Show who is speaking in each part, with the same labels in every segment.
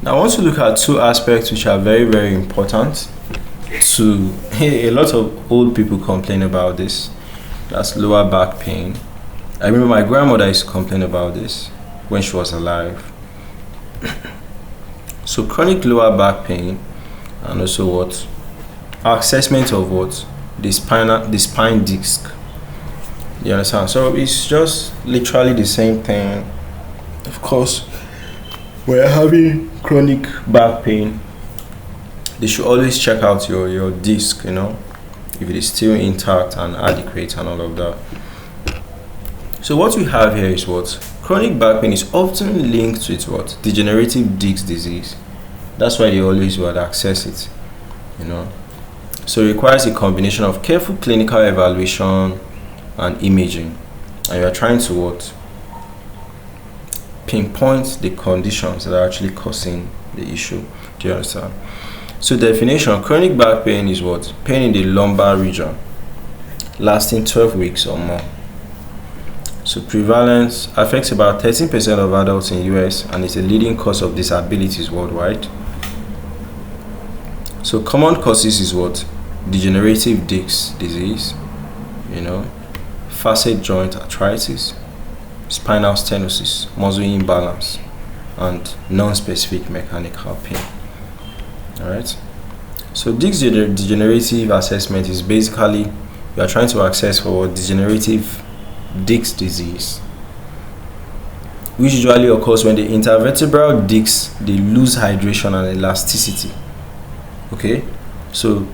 Speaker 1: Now, I want to look at two aspects which are very, very important to a lot of old people complain about this. That's lower back pain. I remember my grandmother used to complain about this when she was alive. So chronic lower back pain, and also what? Assessment of what? The spine disc. You understand? So it's just literally the same thing. Of course, we're having chronic back pain. They should always check out your disc, if it is still intact and adequate and all of that. So what we have here is what? Chronic back pain is often linked with what? Degenerative disc disease. That's why they always would access it, So it requires a combination of careful clinical evaluation and imaging. And you are trying to what? Pinpoint the conditions that are actually causing the issue. Do you understand? So definition, chronic back pain is what? Pain in the lumbar region lasting 12 weeks or more. So prevalence affects about 13% of adults in US and is a leading cause of disabilities worldwide. So common causes is what? Degenerative disc disease, facet joint arthritis, spinal stenosis, muscle imbalance, and non-specific mechanical pain. Alright. So disc degenerative assessment is basically you are trying to assess for degenerative disc disease, which usually occurs when the intervertebral discs they lose hydration and elasticity. Okay, so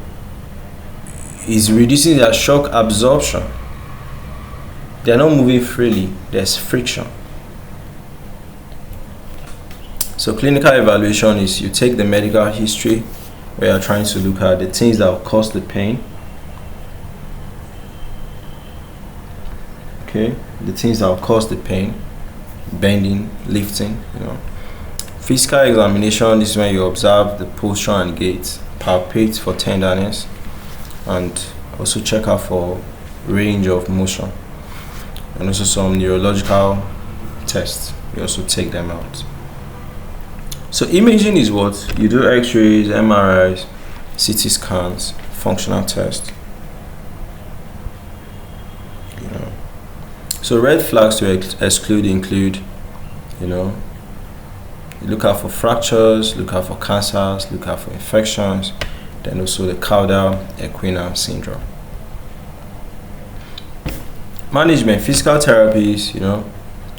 Speaker 1: it's reducing their shock absorption. They are not moving freely. There's friction. So clinical evaluation is you take the medical history where you're trying to look at the things that will cause the pain. Okay, the things that will cause the pain, bending, lifting, Physical examination, this is when you observe the posture and gait, palpate for tenderness, and also check out for range of motion. And also some neurological tests, you also take them out. So imaging is what? You do x-rays, MRIs, CT scans, functional tests. So red flags to exclude include, you look out for fractures, look out for cancers, look out for infections, then also the caudal equina syndrome. Management, physical therapies,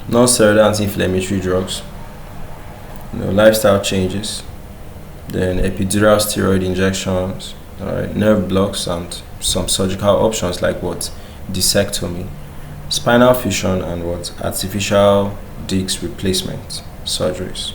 Speaker 1: non-steroidal anti-inflammatory drugs, lifestyle changes, then epidural steroid injections, nerve blocks, and some surgical options like what? Discectomy, spinal fusion, and what? Artificial disc replacement surgeries.